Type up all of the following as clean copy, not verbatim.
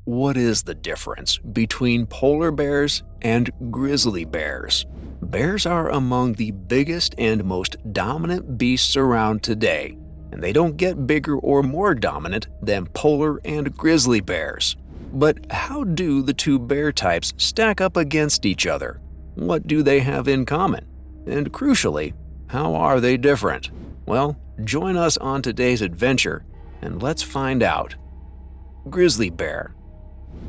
What is the difference between polar bears and grizzly bears? Bears are among the biggest and most dominant beasts around today, and they don't get bigger or more dominant than polar and grizzly bears. But how do the two bear types stack up against each other? What do they have in common? And crucially, how are they different? Well, join us on today's adventure, and let's find out. Grizzly bear.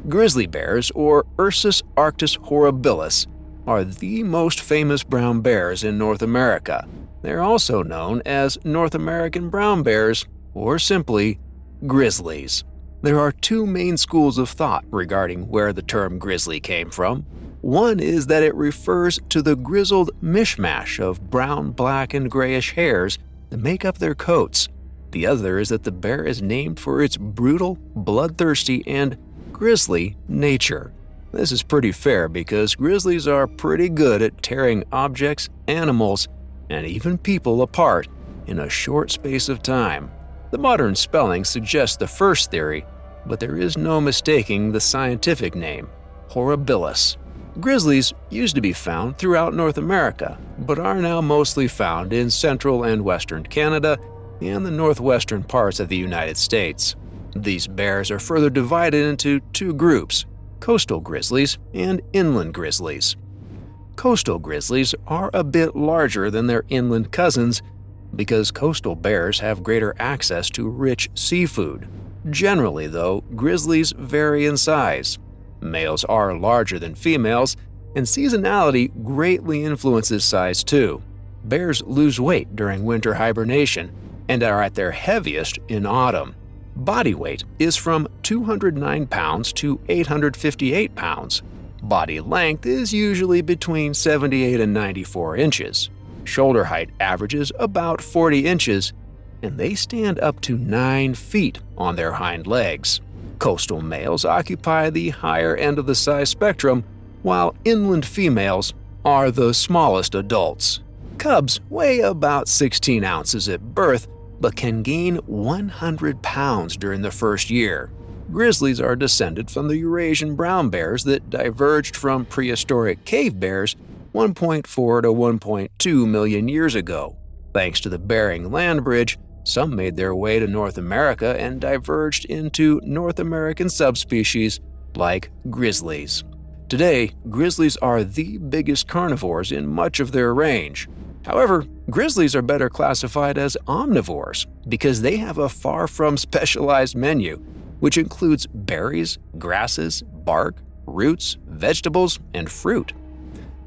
Grizzly bears, or Ursus arctos horribilis, are the most famous brown bears in North America. They're also known as North American brown bears, or simply grizzlies. There are two main schools of thought regarding where the term grizzly came from. One is that it refers to the grizzled mishmash of brown, black, and grayish hairs that make up their coats. The other is that the bear is named for its brutal, bloodthirsty, and grisly nature. This is pretty fair because grizzlies are pretty good at tearing objects, animals, and even people apart in a short space of time. The modern spelling suggests the first theory, but there is no mistaking the scientific name, horribilis. Grizzlies used to be found throughout North America, but are now mostly found in central and western Canada and the northwestern parts of the United States. These bears are further divided into two groups, coastal grizzlies and inland grizzlies. Coastal grizzlies are a bit larger than their inland cousins because coastal bears have greater access to rich seafood. Generally, though, grizzlies vary in size. Males are larger than females, and seasonality greatly influences size too. Bears lose weight during winter hibernation and are at their heaviest in autumn. Body weight is from 209 pounds to 858 pounds. Body length is usually between 78 and 94 inches. Shoulder height averages about 40 inches, and they stand up to 9 feet on their hind legs. Coastal males occupy the higher end of the size spectrum, while inland females are the smallest adults. Cubs weigh about 16 ounces at birth, but can gain 100 pounds during the first year. Grizzlies are descended from the Eurasian brown bears that diverged from prehistoric cave bears 1.4 to 1.2 million years ago. Thanks to the Bering Land Bridge, some made their way to North America and diverged into North American subspecies like grizzlies. Today, grizzlies are the biggest carnivores in much of their range. However, grizzlies are better classified as omnivores because they have a far from specialized menu, which includes berries, grasses, bark, roots, vegetables, and fruit.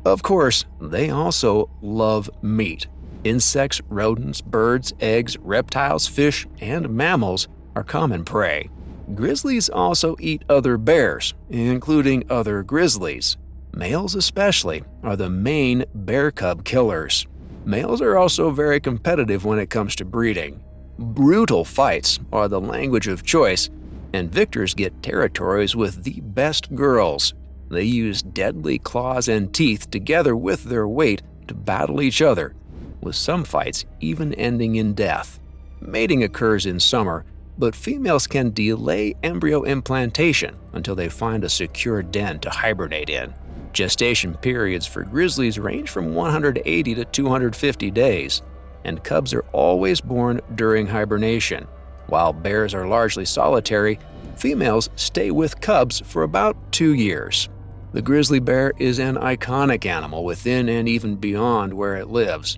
Of course, they also love meat. Insects, rodents, birds, eggs, reptiles, fish, and mammals are common prey. Grizzlies also eat other bears, including other grizzlies. Males especially are the main bear cub killers. Males are also very competitive when it comes to breeding. Brutal fights are the language of choice, and victors get territories with the best girls. They use deadly claws and teeth together with their weight to battle each other, with some fights even ending in death. Mating occurs in summer, but females can delay embryo implantation until they find a secure den to hibernate in. Gestation periods for grizzlies range from 180 to 250 days, and cubs are always born during hibernation. While bears are largely solitary, females stay with cubs for about 2 years. The grizzly bear is an iconic animal within and even beyond where it lives.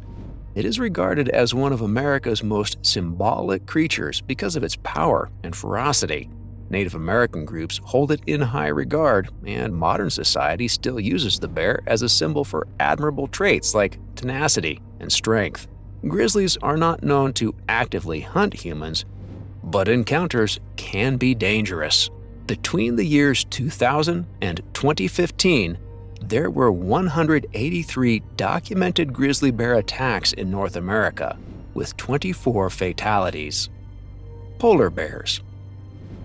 It is regarded as one of America's most symbolic creatures because of its power and ferocity. Native American groups hold it in high regard, and modern society still uses the bear as a symbol for admirable traits like tenacity and strength. Grizzlies are not known to actively hunt humans, but encounters can be dangerous. Between the years 2000 and 2015, there were 183 documented grizzly bear attacks in North America, with 24 fatalities. Polar bears.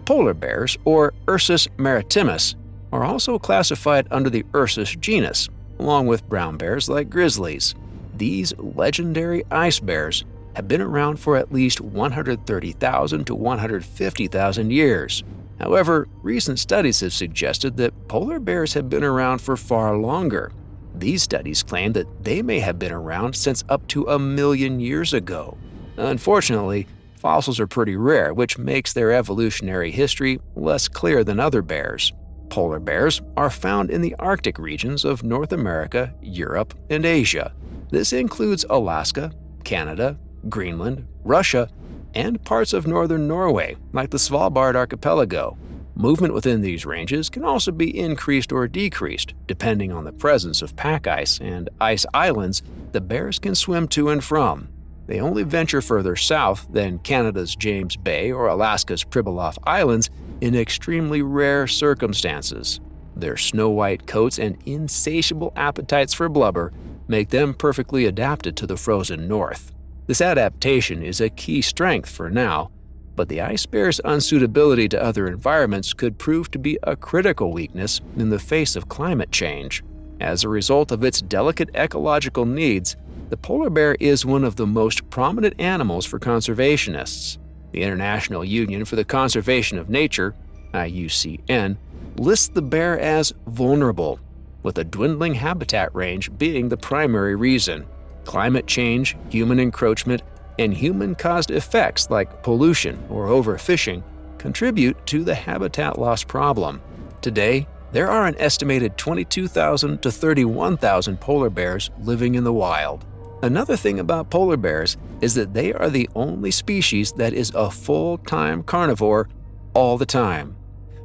Polar bears, or Ursus maritimus, are also classified under the Ursus genus, along with brown bears like grizzlies. These legendary ice bears have been around for at least 130,000 to 150,000 years. However, recent studies have suggested that polar bears have been around for far longer. These studies claim that they may have been around since up to 1 million years ago. Unfortunately, fossils are pretty rare, which makes their evolutionary history less clear than other bears. Polar bears are found in the Arctic regions of North America, Europe, and Asia. This includes Alaska, Canada, Greenland, Russia, and parts of northern Norway, like the Svalbard archipelago. Movement within these ranges can also be increased or decreased, depending on the presence of pack ice and ice islands the bears can swim to and from. They only venture further south than Canada's James Bay or Alaska's Pribilof Islands in extremely rare circumstances. Their snow-white coats and insatiable appetites for blubber make them perfectly adapted to the frozen north. This adaptation is a key strength for now, but the ice bear's unsuitability to other environments could prove to be a critical weakness in the face of climate change. As a result of its delicate ecological needs, the polar bear is one of the most prominent animals for conservationists. The International Union for the Conservation of Nature, IUCN, lists the bear as vulnerable, with a dwindling habitat range being the primary reason. Climate change, human encroachment, and human-caused effects like pollution or overfishing contribute to the habitat loss problem. Today, there are an estimated 22,000 to 31,000 polar bears living in the wild. Another thing about polar bears is that they are the only species that is a full-time carnivore all the time.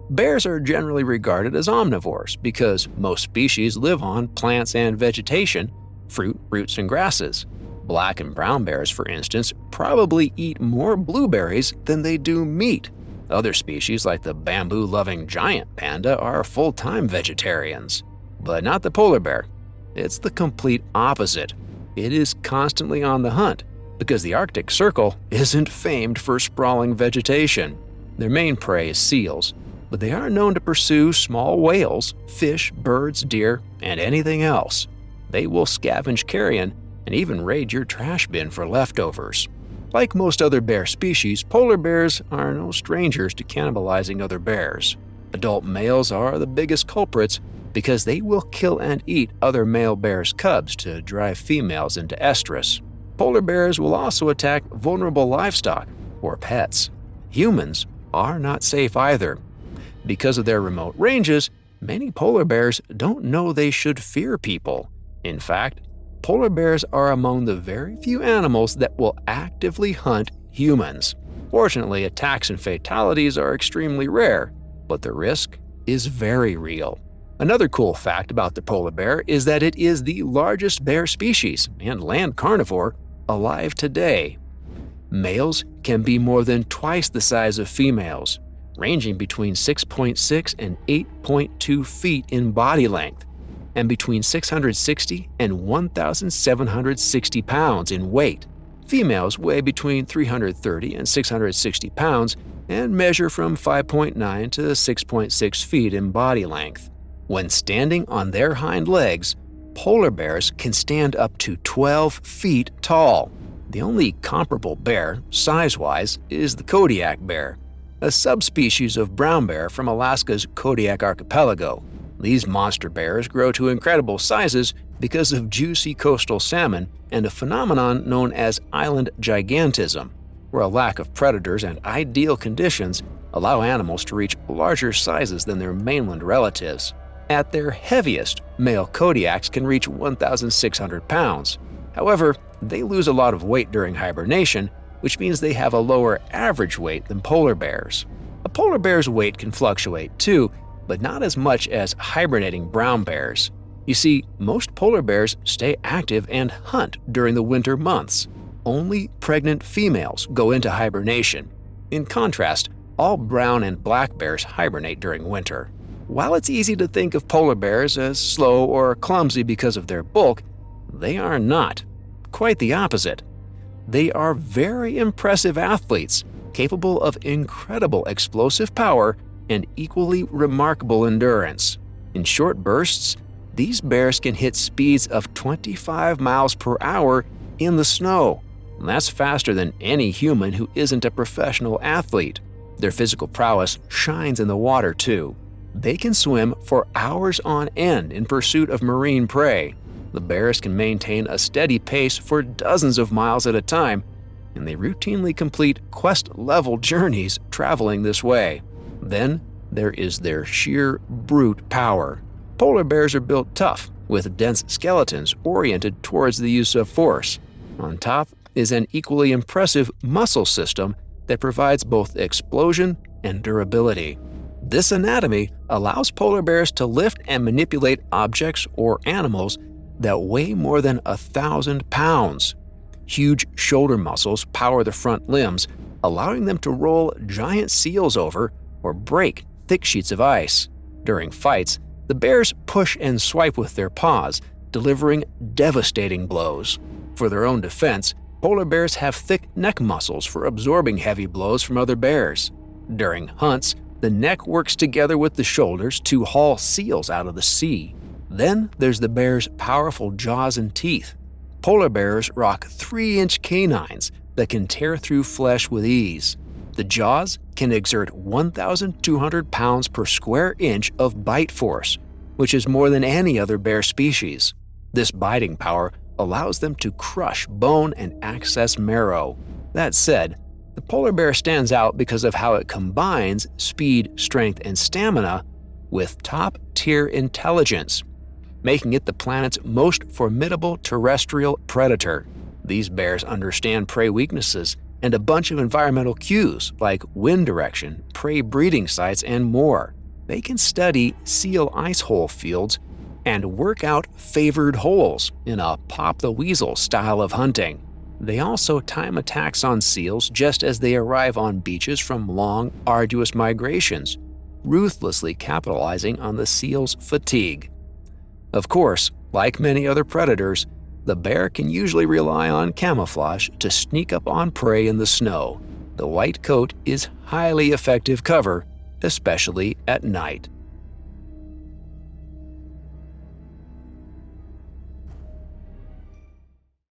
Bears are generally regarded as omnivores because most species live on plants and vegetation, fruit, roots, and grasses. Black and brown bears, for instance, probably eat more blueberries than they do meat. Other species, like the bamboo-loving giant panda, are full-time vegetarians. But not the polar bear. It's the complete opposite. It is constantly on the hunt because the Arctic Circle isn't famed for sprawling vegetation. Their main prey is seals, but they are known to pursue small whales, fish, birds, deer, and anything else. They will scavenge carrion and even raid your trash bin for leftovers. Like most other bear species, polar bears are no strangers to cannibalizing other bears. Adult males are the biggest culprits because they will kill and eat other male bears' cubs to drive females into estrus. Polar bears will also attack vulnerable livestock or pets. Humans are not safe either. Because of their remote ranges, many polar bears don't know they should fear people. In fact, polar bears are among the very few animals that will actively hunt humans. Fortunately, attacks and fatalities are extremely rare, but the risk is very real. Another cool fact about the polar bear is that it is the largest bear species and land carnivore alive today. Males can be more than twice the size of females, ranging between 6.6 and 8.2 feet in body length, and between 660 and 1,760 pounds in weight. Females weigh between 330 and 660 pounds and measure from 5.9 to 6.6 feet in body length. When standing on their hind legs, polar bears can stand up to 12 feet tall. The only comparable bear, size-wise, is the Kodiak bear, a subspecies of brown bear from Alaska's Kodiak archipelago. These monster bears grow to incredible sizes because of juicy coastal salmon and a phenomenon known as island gigantism, where a lack of predators and ideal conditions allow animals to reach larger sizes than their mainland relatives. At their heaviest, male Kodiaks can reach 1,600 pounds. However, they lose a lot of weight during hibernation, which means they have a lower average weight than polar bears. A polar bear's weight can fluctuate too, but not as much as hibernating brown bears. You see, most polar bears stay active and hunt during the winter months. Only pregnant females go into hibernation. In contrast, all brown and black bears hibernate during winter. While it's easy to think of polar bears as slow or clumsy because of their bulk, they are not. Quite the opposite. They are very impressive athletes, capable of incredible explosive power and equally remarkable endurance. In short bursts, these bears can hit speeds of 25 miles per hour in the snow. That's faster than any human who isn't a professional athlete. Their physical prowess shines in the water too. They can swim for hours on end in pursuit of marine prey. The bears can maintain a steady pace for dozens of miles at a time, and they routinely complete quest-level journeys traveling this way. Then there is their sheer brute power. Polar bears are built tough, with dense skeletons oriented towards the use of force. On top is an equally impressive muscle system that provides both explosion and durability. This anatomy allows polar bears to lift and manipulate objects or animals that weigh more than 1,000 pounds. Huge shoulder muscles power the front limbs, allowing them to roll giant seals over or break thick sheets of ice. During fights, the bears push and swipe with their paws, delivering devastating blows. For their own defense, polar bears have thick neck muscles for absorbing heavy blows from other bears. During hunts, the neck works together with the shoulders to haul seals out of the sea. Then there's the bear's powerful jaws and teeth. Polar bears rock 3-inch canines that can tear through flesh with ease. The jaws can exert 1,200 pounds per square inch of bite force, which is more than any other bear species. This biting power allows them to crush bone and access marrow. That said, the polar bear stands out because of how it combines speed, strength, and stamina with top-tier intelligence, making it the planet's most formidable terrestrial predator. These bears understand prey weaknesses and a bunch of environmental cues like wind direction, prey breeding sites, and more. They can study seal ice hole fields and work out favored holes in a pop-the-weasel style of hunting. They also time attacks on seals just as they arrive on beaches from long, arduous migrations, ruthlessly capitalizing on the seal's fatigue. Of course, like many other predators, the bear can usually rely on camouflage to sneak up on prey in the snow. The white coat is highly effective cover, especially at night.